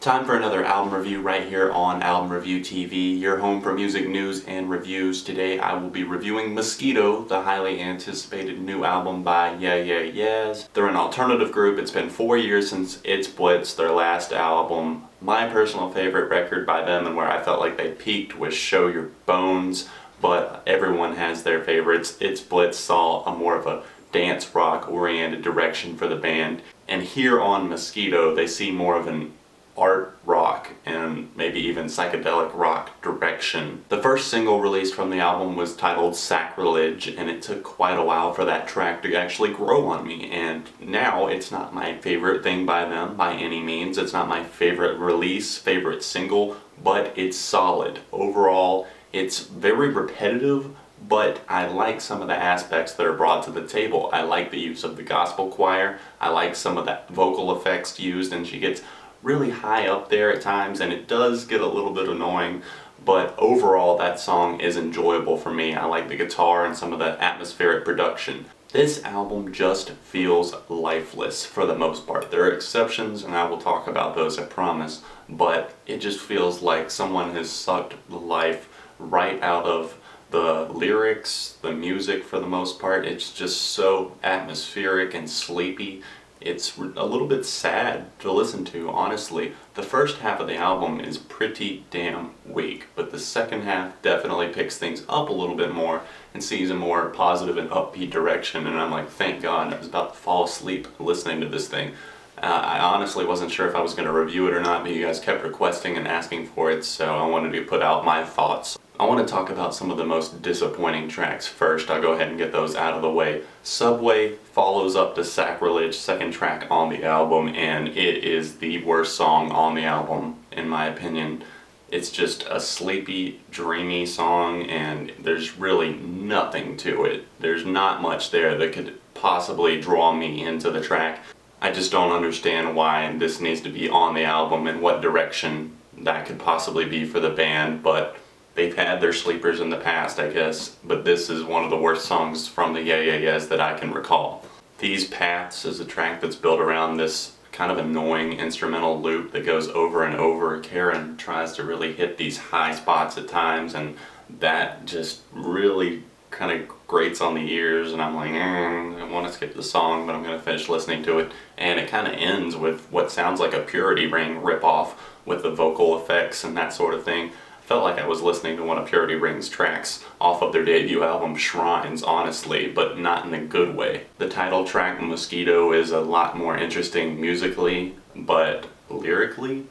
Time for another album review right here on Album Review TV, your home for music news and reviews. Today I will be reviewing Mosquito, the highly anticipated new album by Yeah Yeah Yeahs. They're an alternative group. It's been 4 years since It's Blitz, their last album. My personal favorite record by them and where I felt like they peaked was Show Your Bones, but everyone has their favorites. It's Blitz saw a more of a dance rock oriented direction for the band, and here on Mosquito they see more of an art rock and maybe even psychedelic rock direction. The first single released from the album was titled Sacrilege, and it took quite a while for that track to actually grow on me, and now it's not my favorite thing by them by any means. It's not my favorite release, favorite single, but it's solid. Overall, it's very repetitive, but I like some of the aspects that are brought to the table. I like the use of the gospel choir. I like some of the vocal effects used, and she gets really high up there at times, and it does get a little bit annoying, but overall that song is enjoyable for me. I like the guitar and some of the atmospheric production. This album just feels lifeless for the most part. There are exceptions, and I will talk about those, I promise, but it just feels like someone has sucked the life right out of the lyrics, the music for the most part. It's just so atmospheric and sleepy. It's a little bit sad to listen to, honestly. The first half of the album is pretty damn weak, but the second half definitely picks things up a little bit more and sees a more positive and upbeat direction, and I'm like, thank God. I was about to fall asleep listening to this thing. I honestly wasn't sure if I was going to review it or not, but you guys kept requesting and asking for it, so I wanted to put out my thoughts. I want to talk about some of the most disappointing tracks first. I'll go ahead and get those out of the way. Subway follows up to Sacrilege, second track on the album, and it is the worst song on the album, in my opinion. It's just a sleepy, dreamy song, and there's really nothing to it. There's not much there that could possibly draw me into the track. I just don't understand why this needs to be on the album and what direction that could possibly be for the band, but they've had their sleepers in the past, I guess, but this is one of the worst songs from the Yeah Yeah Yeahs that I can recall. These Paths is a track that's built around this kind of annoying instrumental loop that goes over and over. Karen tries to really hit these high spots at times, and that just really kind of grates on the ears, and I'm like, I want to skip the song, but I'm going to finish listening to it. And it kind of ends with what sounds like a Purity Ring ripoff with the vocal effects and that sort of thing. Felt like I was listening to one of Purity Ring's tracks off of their debut album Shrines, honestly, but not in a good way. The title track, Mosquito, is a lot more interesting musically, but lyrically,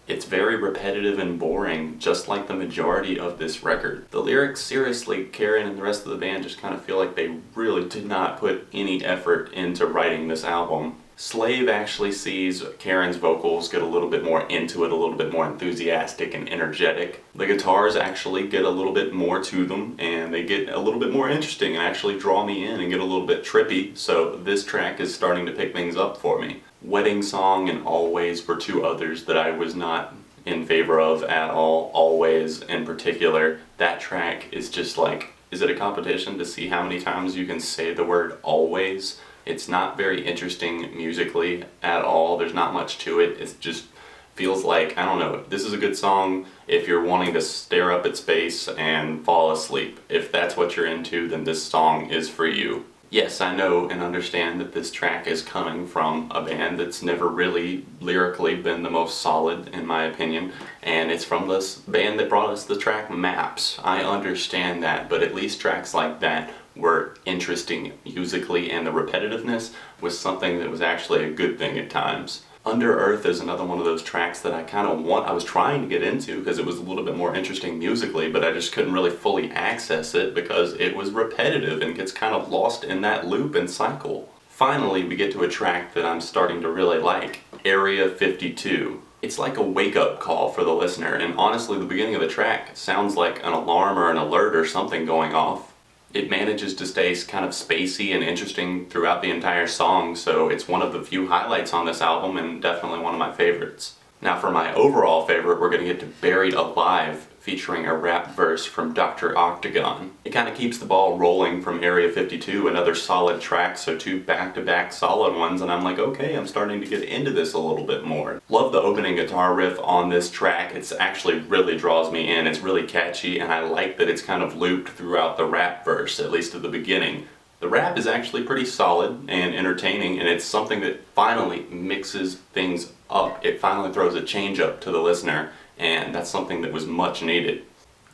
it's very repetitive and boring, just like the majority of this record. The lyrics, seriously, Karen and the rest of the band just kind of feel like they really did not put any effort into writing this album. Slave actually sees Karen's vocals get a little bit more into it, a little bit more enthusiastic and energetic. The guitars actually get a little bit more to them, and they get a little bit more interesting and actually draw me in and get a little bit trippy, so this track is starting to pick things up for me. Wedding Song and Always were two others that I was not in favor of at all. Always, in particular, that track is just like, is it a competition to see how many times you can say the word always? It's not very interesting musically at all. There's not much to it. It just feels like, I don't know, this is a good song if you're wanting to stare up at space and fall asleep. If that's what you're into, then this song is for you. Yes, I know and understand that this track is coming from a band that's never really lyrically been the most solid, in my opinion, and it's from this band that brought us the track Maps. I understand that, but at least tracks like that were interesting musically, and the repetitiveness was something that was actually a good thing at times. Under Earth is another one of those tracks that I was trying to get into because it was a little bit more interesting musically, but I just couldn't really fully access it because it was repetitive and gets kind of lost in that loop and cycle. Finally, we get to a track that I'm starting to really like, Area 52. It's like a wake-up call for the listener, and honestly, the beginning of the track sounds like an alarm or an alert or something going off. It manages to stay kind of spacey and interesting throughout the entire song, so it's one of the few highlights on this album and definitely one of my favorites. Now for my overall favorite, we're going to get to Buried Alive featuring a rap verse from Dr. Octagon. It kind of keeps the ball rolling from Area 52, another solid track, so two back-to-back solid ones, and I'm like, okay, I'm starting to get into this a little bit more. Love the opening guitar riff on this track. It's actually really draws me in. It's really catchy, and I like that it's kind of looped throughout the rap verse, at least at the beginning. The rap is actually pretty solid and entertaining, and it's something that finally mixes things up. It finally throws a change up to the listener, and that's something that was much needed.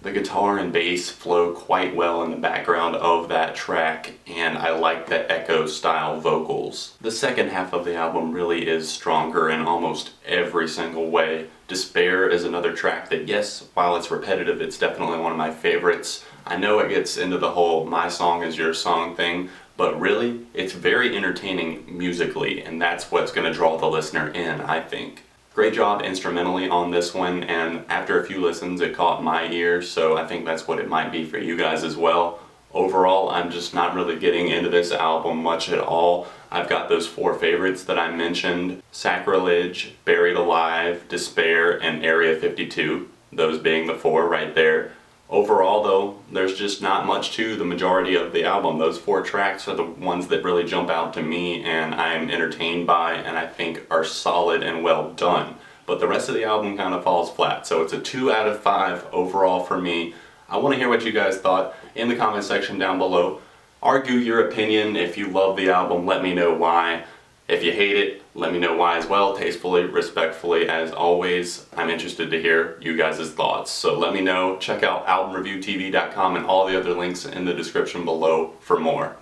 The guitar and bass flow quite well in the background of that track, and I like the echo style vocals. The second half of the album really is stronger in almost every single way. Despair is another track that, yes, while it's repetitive, it's definitely one of my favorites. I know it gets into the whole my song is your song thing, but really, it's very entertaining musically, and that's what's going to draw the listener in, I think. Great job instrumentally on this one, and after a few listens it caught my ear, so I think that's what it might be for you guys as well. Overall, I'm just not really getting into this album much at all. I've got those four favorites that I mentioned: Sacrilege, Buried Alive, Despair, and Area 52, those being the four right there. Overall though, there's just not much to the majority of the album. Those four tracks are the ones that really jump out to me and I am entertained by and I think are solid and well done. But the rest of the album kind of falls flat, so it's a 2 out of 5 overall for me. I want to hear what you guys thought in the comment section down below. Argue your opinion. If you love the album, let me know why. If you hate it, let me know why as well, tastefully, respectfully, as always. I'm interested to hear you guys' thoughts, so let me know. Check out albumreviewtv.com and all the other links in the description below for more.